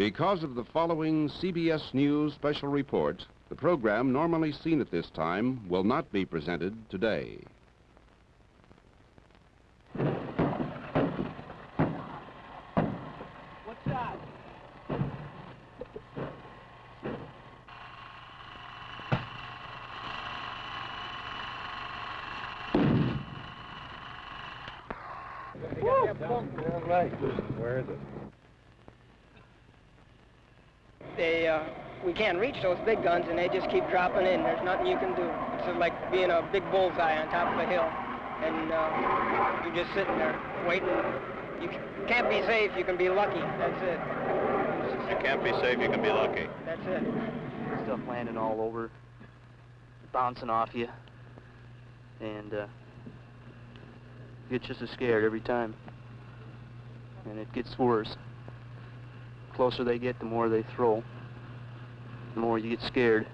Because of the following CBS News special report, the program normally seen at this time will not be presented today. What's that? Where is it? We can't reach those big guns, and they just keep dropping in. There's nothing you can do. It's like being a big bullseye on top of a hill, and you're just sitting there waiting. You can't be safe. You can be lucky. That's it. You can't be safe. You can be lucky. That's it. Stuff landing all over, bouncing off you, and you get just as scared every time. And it gets worse. The closer they get, the more they throw. The more you get scared.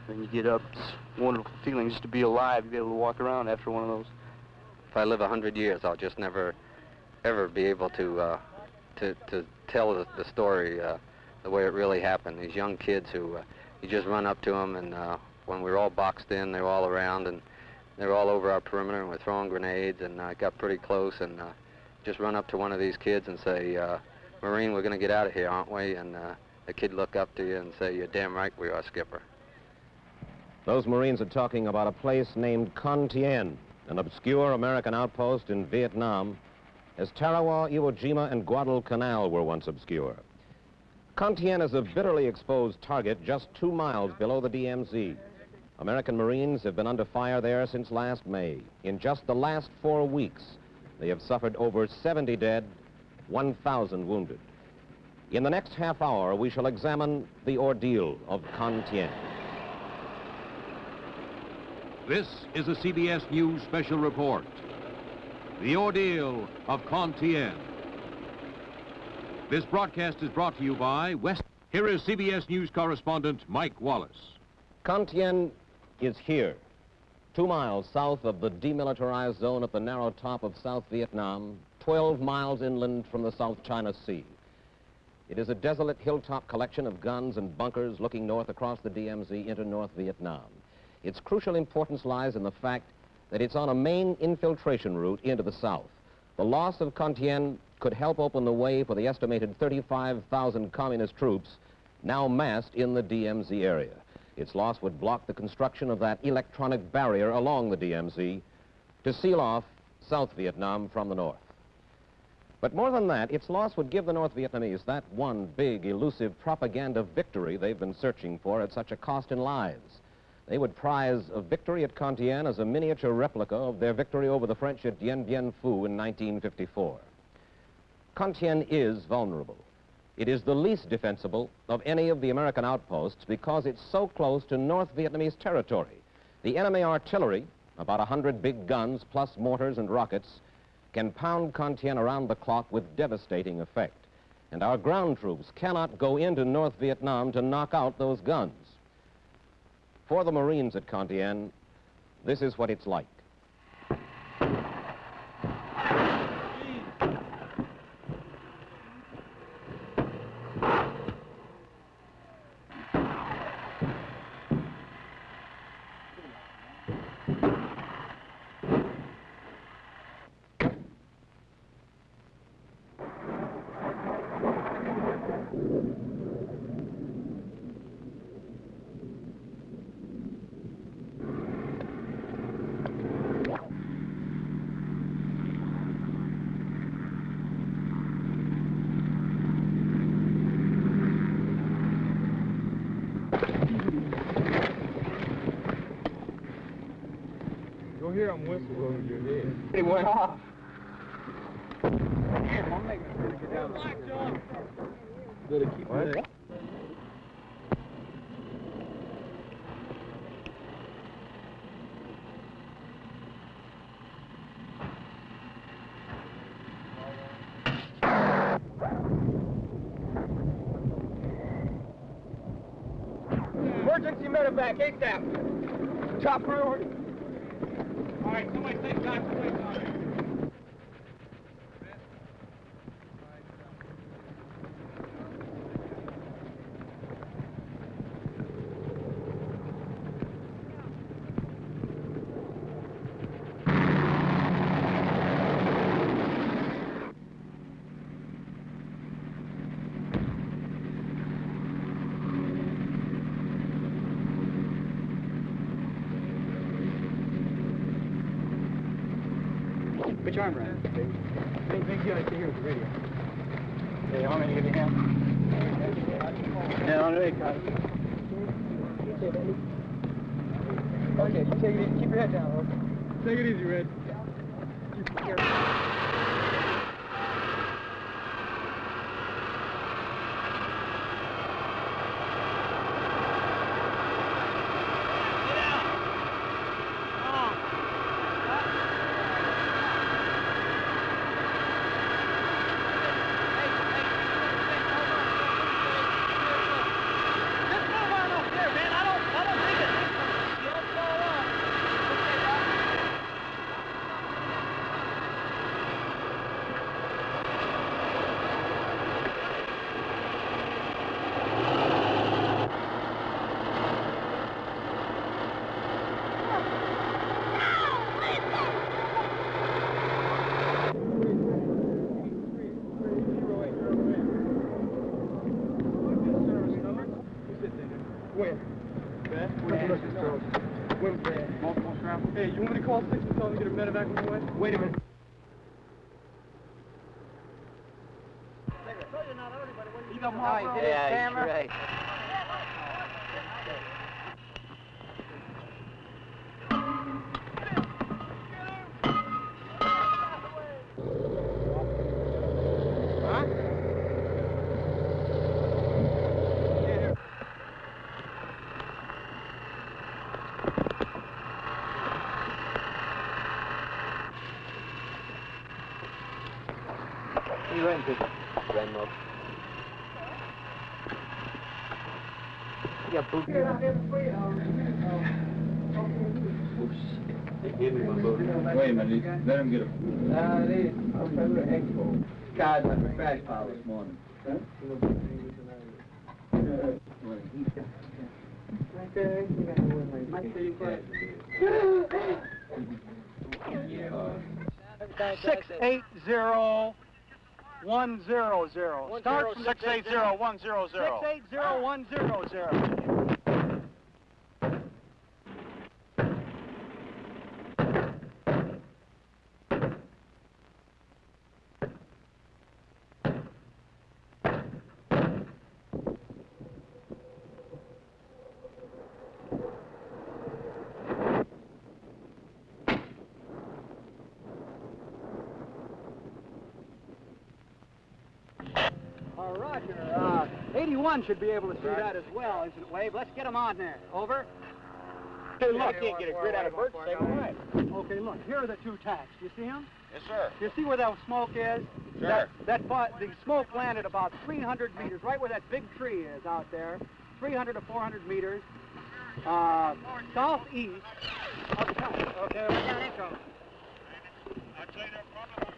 When you get up, it's a wonderful feeling just to be alive, to be able to walk around after one of those. If I live 100 years, I'll just never, ever be able to tell the story the way it really happened. These young kids who, you just run up to them, and when we were all boxed in, they were all around, and they were all over our perimeter, and we're throwing grenades, and I got pretty close, and just run up to one of these kids and say, Marine, we're going to get out of here, aren't we? And the kid look up to you and say, you're damn right we are, Skipper. Those Marines are talking about a place named Cồn Tiên, an obscure American outpost in Vietnam, as Tarawa, Iwo Jima, and Guadalcanal were once obscure. Cồn Tiên is a bitterly exposed target just 2 miles below the DMZ. American Marines have been under fire there since last May. In just the last 4 weeks, they have suffered over 70 dead, 1,000 wounded. In the next half hour, we shall examine the ordeal of Cồn Tiên. This is a CBS News special report. The ordeal of Cồn Tiên. This broadcast is brought to you by West. Here is CBS News correspondent Mike Wallace. Cồn Tiên is here, 2 miles south of the demilitarized zone at the narrow top of South Vietnam, 12 miles inland from the South China Sea. It is a desolate hilltop collection of guns and bunkers looking north across the DMZ into North Vietnam. Its crucial importance lies in the fact that it's on a main infiltration route into the south. The loss of Cồn Tiên could help open the way for the estimated 35,000 communist troops now massed in the DMZ area. Its loss would block the construction of that electronic barrier along the DMZ to seal off South Vietnam from the north. But more than that, its loss would give the North Vietnamese that one big, elusive propaganda victory they've been searching for at such a cost in lives. They would prize a victory at Cồn Tiên as a miniature replica of their victory over the French at Dien Bien Phu in 1954. Cồn Tiên is vulnerable. It is the least defensible of any of the American outposts because it's so close to North Vietnamese territory. The enemy artillery, about 100 big guns plus mortars and rockets, can pound Cồn Tiên around the clock with devastating effect. And our ground troops cannot go into North Vietnam to knock out those guns. For the Marines at Cồn Tiên, this is what it's like. Hear him whistle over your head. It went off. Damn, I'm making sure to get down. Better keep it. Emergency medevac, ASAP. Top priority. All right, somebody take Dr. Wicks on it. your arm around. Make sure I can hear the radio. Hey, how many give you a hand? Yeah, on the way, Carter. Okay, you take it easy. Keep your head down, okay? Take it easy, Red. Hey, you want me to call 6 and tell them to get a medevac on the way? Wait a minute. You got more on this camera? Right. You ready, Dick? Rainbow. Yeah, boot. They gave me my boat. Wait a minute, let him get a... Guys left a crash pile this morning. Huh? Start 680-100. 680-100. Roger. 81 should be able to see that as well, isn't it, Wave? Let's get him on there. Over. Hey, look, can't get a grid out of bird the same way. Okay, look, here are the two tacks. You see them? Yes, sir. You see where that smoke is? Sure. The smoke landed about 300 meters, right where that big tree is out there. 300 to 400 meters, southeast of the town. Okay, we're down income. I'd say they're probably...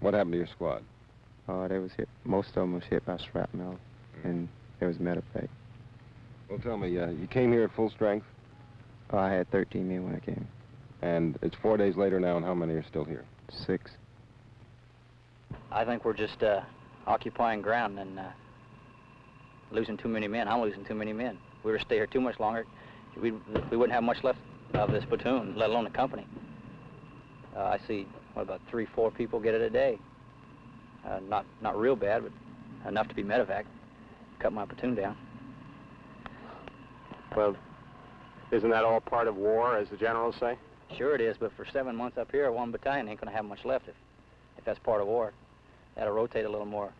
What happened to your squad? They was hit. Most of them was hit by shrapnel, and there was medevac. Well, tell me, you came here at full strength? I had 13 men when I came. And it's 4 days later now, and how many are still here? 6. I think we're just occupying ground and losing too many men. I'm losing too many men. If we were to stay here too much longer, we wouldn't have much left of this platoon, let alone the company. I see, what, about 3-4 people get it a day. Not real bad, but enough to be medevac. Cut my platoon down. Well, isn't that all part of war, as the generals say? Sure it is, but for 7 months up here, one battalion ain't going to have much left if that's part of war. That'll rotate a little more,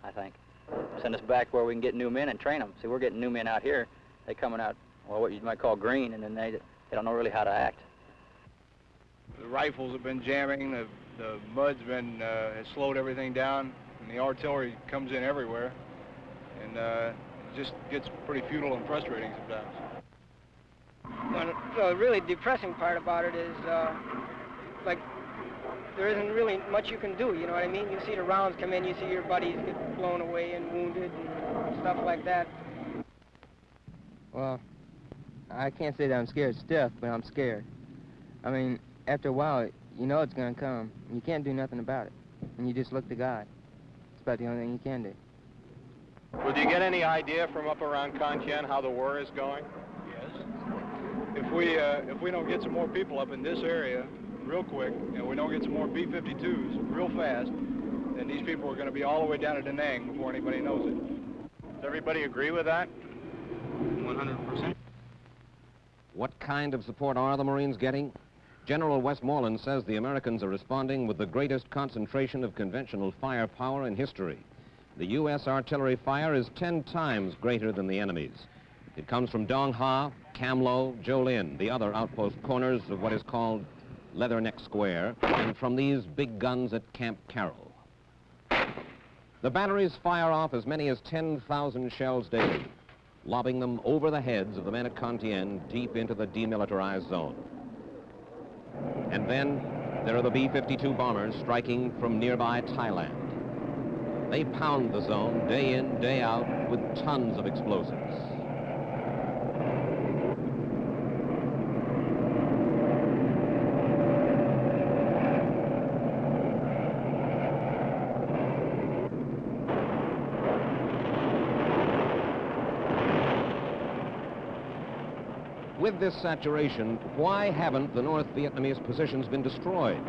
I think. Send us back where we can get new men and train them. See, we're getting new men out here. They coming out, well, what you might call green, and then they don't know really how to act. The rifles have been jamming, the mud's been, has slowed everything down, and the artillery comes in everywhere, and it just gets pretty futile and frustrating sometimes. Well, the really depressing part about it is, like, there isn't really much you can do, you know what I mean? You see the rounds come in, you see your buddies get blown away and wounded and stuff like that. Well, I can't say that I'm scared stiff, but I'm scared. I mean, after a while, you know it's going to come. You can't do nothing about it. And you just look to God. It's about the only thing you can do. Well, do you get any idea from up around Cồn Tiên how the war is going? Yes. If we don't get some more people up in this area real quick, and we don't get some more B-52s real fast, then these people are going to be all the way down to Da Nang before anybody knows it. Does everybody agree with that? 100%. What kind of support are the Marines getting? General Westmoreland says the Americans are responding with the greatest concentration of conventional firepower in history. The U.S. artillery fire is 10 times greater than the enemy's. It comes from Dong Ha, Cam Lo, Jolin, the other outpost corners of what is called Leatherneck Square, and from these big guns at Camp Carroll. The batteries fire off as many as 10,000 shells daily, lobbing them over the heads of the men at Cồn Tiên deep into the demilitarized zone. And then there are the B-52 bombers striking from nearby Thailand. They pound the zone day in, day out with tons of explosives. With this saturation, why haven't the North Vietnamese positions been destroyed?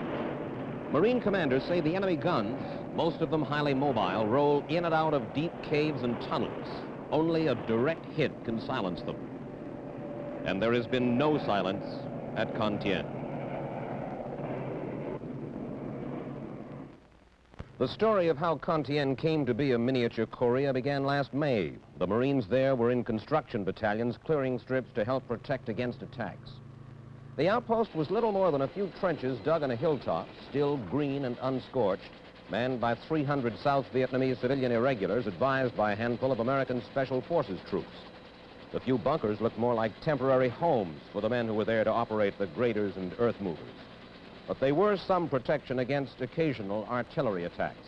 Marine commanders say the enemy guns, most of them highly mobile, roll in and out of deep caves and tunnels. Only a direct hit can silence them. And there has been no silence at Cồn Tiên. The story of how Cồn Tiên came to be a miniature Korea began last May. The Marines there were in construction battalions clearing strips to help protect against attacks. The outpost was little more than a few trenches dug on a hilltop, still green and unscorched, manned by 300 South Vietnamese civilian irregulars advised by a handful of American Special Forces troops. The few bunkers looked more like temporary homes for the men who were there to operate the graders and earth movers. But they were some protection against occasional artillery attacks.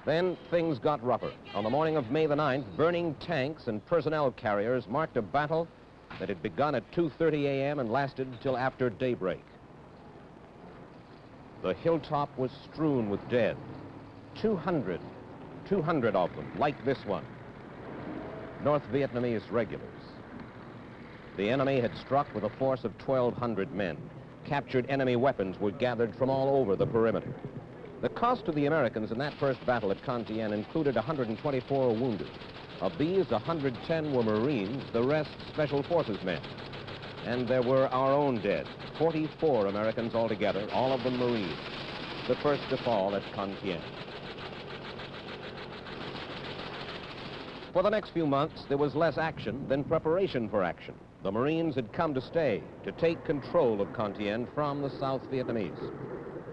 Then things got rougher. On the morning of May the 9th, burning tanks and personnel carriers marked a battle that had begun at 2:30 a.m. and lasted till after daybreak. The hilltop was strewn with dead. 200 of them, like this one. North Vietnamese regulars. The enemy had struck with a force of 1,200 men. Captured enemy weapons were gathered from all over the perimeter. The cost to the Americans in that first battle at Cồn Tiên included 124 wounded. Of these, 110 were Marines, the rest Special Forces men. And there were our own dead, 44 Americans altogether, all of them Marines, the first to fall at Cồn Tiên. For the next few months, there was less action than preparation for action. The Marines had come to stay, to take control of Cồn Tiên from the South Vietnamese.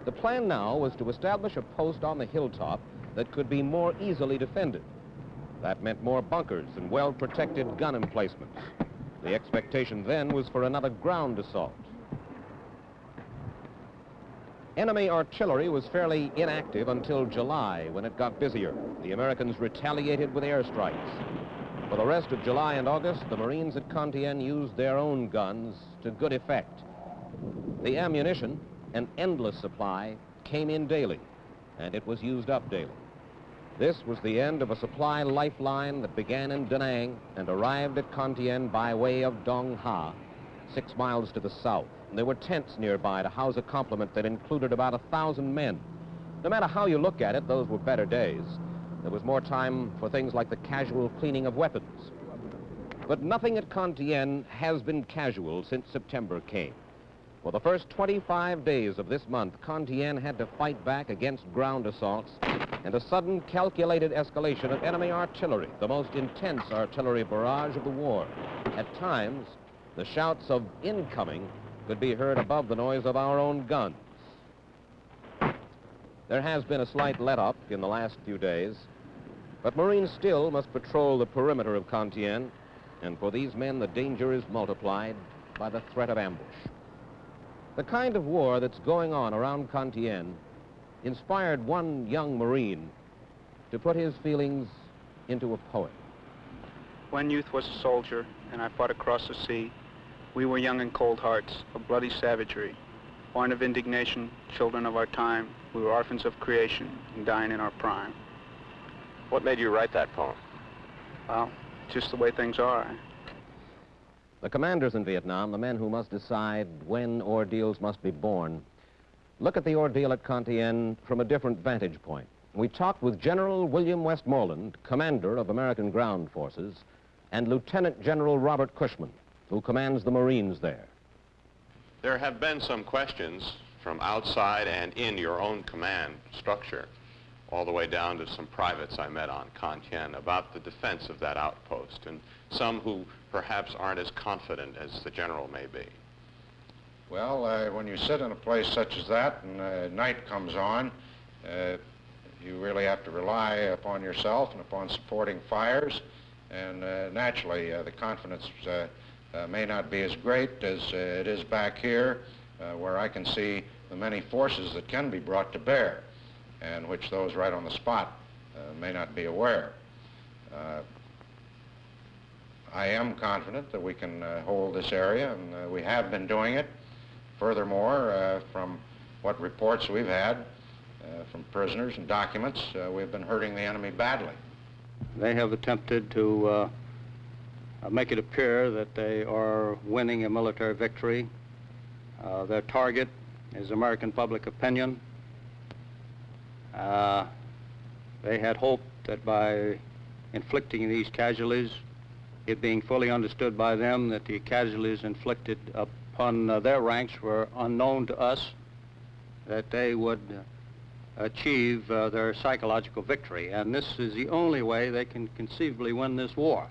The plan now was to establish a post on the hilltop that could be more easily defended. That meant more bunkers and well-protected gun emplacements. The expectation then was for another ground assault. Enemy artillery was fairly inactive until July, when it got busier. The Americans retaliated with airstrikes. For the rest of July and August, the Marines at Cồn Tiên used their own guns to good effect. The ammunition, an endless supply, came in daily, and it was used up daily. This was the end of a supply lifeline that began in Da Nang and arrived at Cồn Tiên by way of Dong Ha, 6 miles to the south. And there were tents nearby to house a complement that included about 1,000 men. No matter how you look at it, those were better days. There was more time for things like the casual cleaning of weapons. But nothing at Cồn Tiên has been casual since September came. For the first 25 days of this month, Cồn Tiên had to fight back against ground assaults and a sudden calculated escalation of enemy artillery, the most intense artillery barrage of the war. At times, the shouts of incoming could be heard above the noise of our own guns. There has been a slight let-up in the last few days, but Marines still must patrol the perimeter of Cồn Tiên, and for these men the danger is multiplied by the threat of ambush. The kind of war that's going on around Cồn Tiên inspired one young Marine to put his feelings into a poem. When youth was a soldier and I fought across the sea, we were young and cold hearts of bloody savagery, born of indignation, children of our time. We were orphans of creation and dying in our prime. What made you write that poem? Well, just the way things are. The commanders in Vietnam, the men who must decide when ordeals must be borne, look at the ordeal at Cồn Tiên from a different vantage point. We talked with General William Westmoreland, commander of American ground forces, and Lieutenant General Robert Cushman, who commands the Marines there. There have been some questions from outside and in your own command structure, all the way down to some privates I met on Cồn Tiên, about the defense of that outpost, and some who perhaps aren't as confident as the general may be. Well, when you sit in a place such as that and night comes on, you really have to rely upon yourself and upon supporting fires, and naturally the confidence may not be as great as it is back here, where I can see the many forces that can be brought to bear, and which those right on the spot may not be aware. I am confident that we can hold this area, and we have been doing it. Furthermore, from what reports we've had from prisoners and documents, we've been hurting the enemy badly. They have attempted to make it appear that they are winning a military victory. Their target is American public opinion. They had hoped that by inflicting these casualties, it being fully understood by them that the casualties inflicted upon their ranks were unknown to us, that they would achieve their psychological victory. And this is the only way they can conceivably win this war.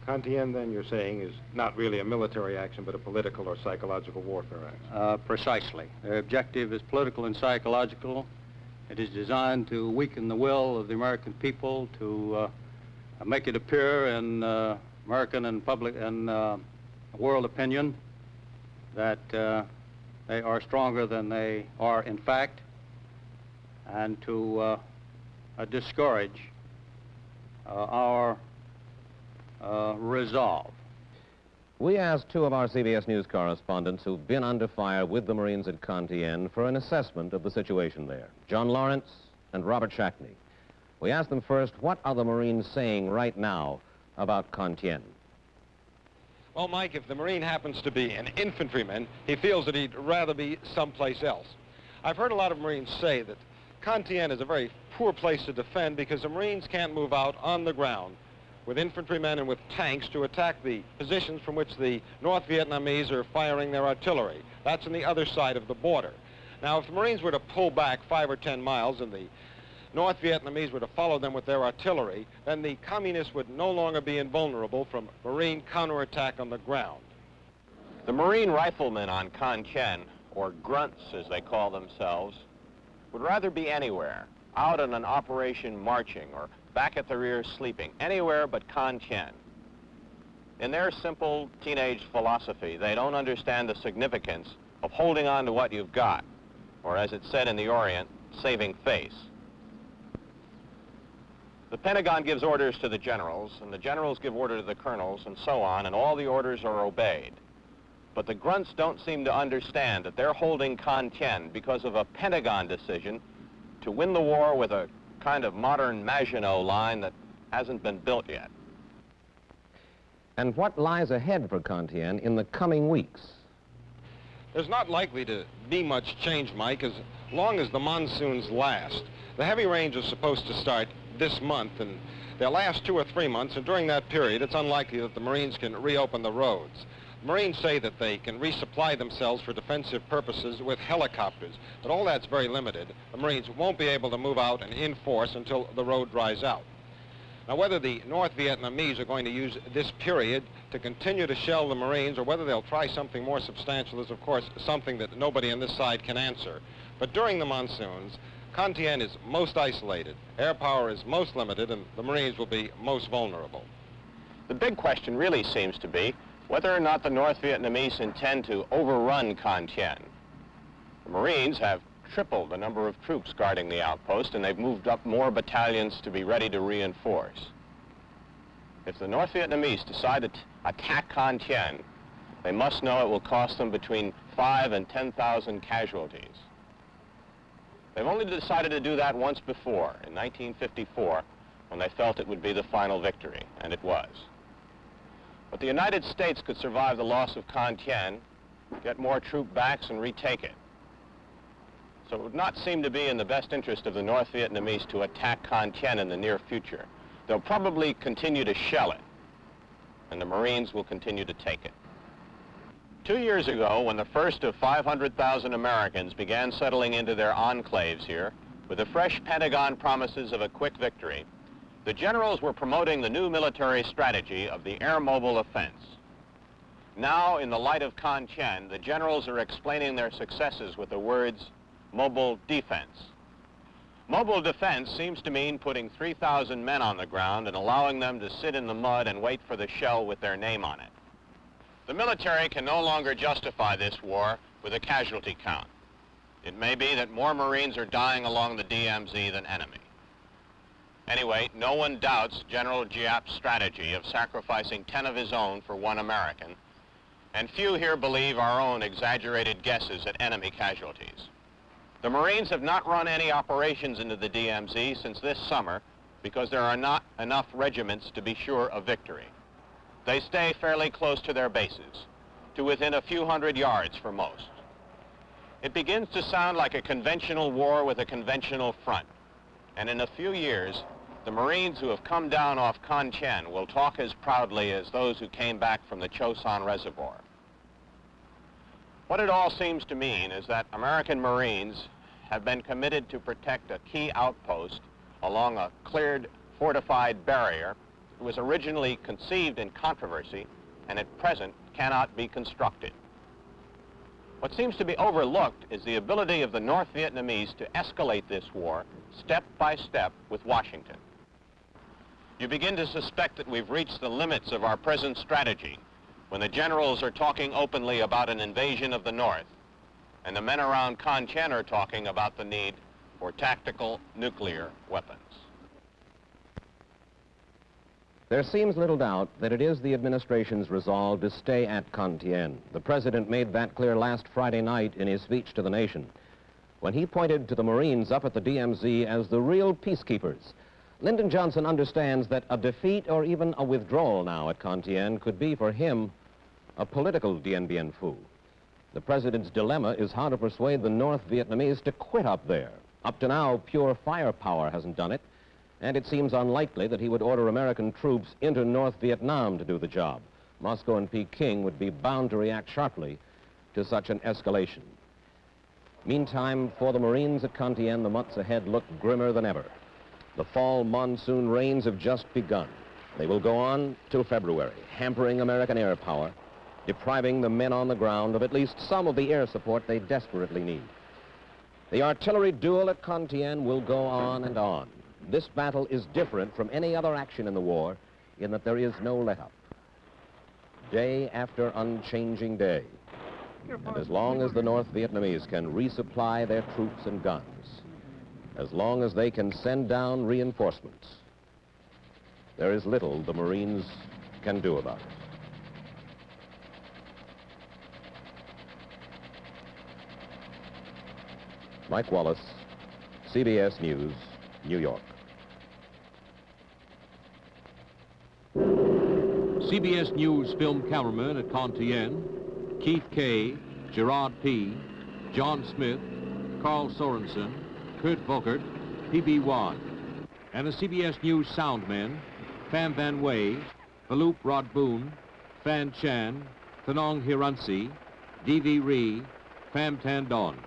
Cồn Tiên, then, you're saying, is not really a military action, but a political or psychological warfare action. Precisely. Their objective is political and psychological. It is designed to weaken the will of the American people, to make it appear in American and public and world opinion that they are stronger than they are in fact, and to discourage our resolve. We asked two of our CBS News correspondents who've been under fire with the Marines at Cồn Tiên for an assessment of the situation there, John Lawrence and Robert Shackney. We asked them first, what are the Marines saying right now about Cồn Tiên? Well, Mike, if the Marine happens to be an infantryman, he feels that he'd rather be someplace else. I've heard a lot of Marines say that Cồn Tiên is a very poor place to defend because the Marines can't move out on the ground with infantrymen and with tanks to attack the positions from which the North Vietnamese are firing their artillery. That's on the other side of the border. Now, if the Marines were to pull back 5 or 10 miles and the North Vietnamese were to follow them with their artillery, then the Communists would no longer be invulnerable from Marine counterattack on the ground. The Marine riflemen on Cồn Tiên, or grunts as they call themselves, would rather be anywhere, out on an operation marching or back at the rear sleeping, anywhere but Cồn Tiên. In their simple teenage philosophy, they don't understand the significance of holding on to what you've got, or as it's said in the Orient, saving face. The Pentagon gives orders to the generals, and the generals give order to the colonels, and so on, and all the orders are obeyed. But the grunts don't seem to understand that they're holding Cồn Tiên because of a Pentagon decision to win the war with a kind of modern Maginot line that hasn't been built yet. And what lies ahead for Cồn Tiên in the coming weeks? There's not likely to be much change, Mike, as long as the monsoons last. The heavy rains are supposed to start this month, and they'll last 2 or 3 months, and during that period, it's unlikely that the Marines can reopen the roads. Marines say that they can resupply themselves for defensive purposes with helicopters, but all that's very limited. The Marines won't be able to move out and in force until the road dries out. Now, whether the North Vietnamese are going to use this period to continue to shell the Marines or whether they'll try something more substantial is, of course, something that nobody on this side can answer. But during the monsoons, Cồn Tiên is most isolated, air power is most limited, and the Marines will be most vulnerable. The big question really seems to be whether or not the North Vietnamese intend to overrun Cồn Tiên. The Marines have tripled the number of troops guarding the outpost, and they've moved up more battalions to be ready to reinforce. If the North Vietnamese decide to attack Con Thien, they must know it will cost them between 5,000 and 10,000 casualties. They've only decided to do that once before, in 1954, when they felt it would be the final victory, and it was. But the United States could survive the loss of Con Thien, get more troop backs, and retake it. So it would not seem to be in the best interest of the North Vietnamese to attack Con Thien in the near future. They'll probably continue to shell it, and the Marines will continue to take it. 2 years ago, when the first of 500,000 Americans began settling into their enclaves here, with the fresh Pentagon promises of a quick victory, the generals were promoting the new military strategy of the air mobile offense. Now, in the light of Con Thien, the generals are explaining their successes with the words, mobile defense. Mobile defense seems to mean putting 3,000 men on the ground and allowing them to sit in the mud and wait for the shell with their name on it. The military can no longer justify this war with a casualty count. It may be that more Marines are dying along the DMZ than enemy. Anyway, no one doubts General Giap's strategy of sacrificing 10 of his own for 1 American, and few here believe our own exaggerated guesses at enemy casualties. The Marines have not run any operations into the DMZ since this summer because there are not enough regiments to be sure of victory. They stay fairly close to their bases, to within a few hundred yards for most. It begins to sound like a conventional war with a conventional front, and in a few years, the Marines who have come down off Con Thien will talk as proudly as those who came back from the Chosin Reservoir. What it all seems to mean is that American Marines have been committed to protect a key outpost along a cleared, fortified barrier that was originally conceived in controversy and at present cannot be constructed. What seems to be overlooked is the ability of the North Vietnamese to escalate this war step by step with Washington. You begin to suspect that we've reached the limits of our present strategy when the generals are talking openly about an invasion of the North, and the men around Con Thien are talking about the need for tactical nuclear weapons. There seems little doubt that it is the administration's resolve to stay at Con Thien. The president made that clear last Friday night in his speech to the nation, when he pointed to the Marines up at the DMZ as the real peacekeepers. Lyndon Johnson understands that a defeat or even a withdrawal now at Con Thien could be for him a political Dien Bien Phu. The president's dilemma is how to persuade the North Vietnamese to quit up there. Up to now, pure firepower hasn't done it, and it seems unlikely that he would order American troops into North Vietnam to do the job. Moscow and Peking would be bound to react sharply to such an escalation. Meantime, for the Marines at Con Thien, the months ahead look grimmer than ever. The fall monsoon rains have just begun. They will go on till February, hampering American air power, depriving the men on the ground of at least some of the air support they desperately need. The artillery duel at Con Thien will go on and on. This battle is different from any other action in the war in that there is no let-up. Day after unchanging day. And as long as the North Vietnamese can resupply their troops and guns, as long as they can send down reinforcements, there is little the Marines can do about it. Mike Wallace, CBS News, New York. CBS News film cameramen at Con Thien, Keith Kay, Gerard P., John Smith, Carl Sorensen, Kurt Volkert, P.B. Wan, and the CBS News soundmen, Pham Van Way, Phaloop Rod Boone, Phan Chan, Thanong Hiransi, D.V. Ree, Pham Tan Don.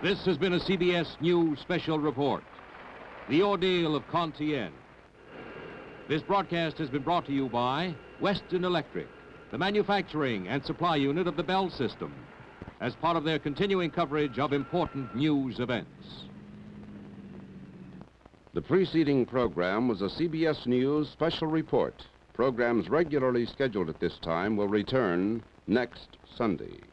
This has been a CBS News special report, The Ordeal of Con Thien. This broadcast has been brought to you by Western Electric, the manufacturing and supply unit of the Bell System, as part of their continuing coverage of important news events. The preceding program was a CBS News special report. Programs regularly scheduled at this time will return next Sunday.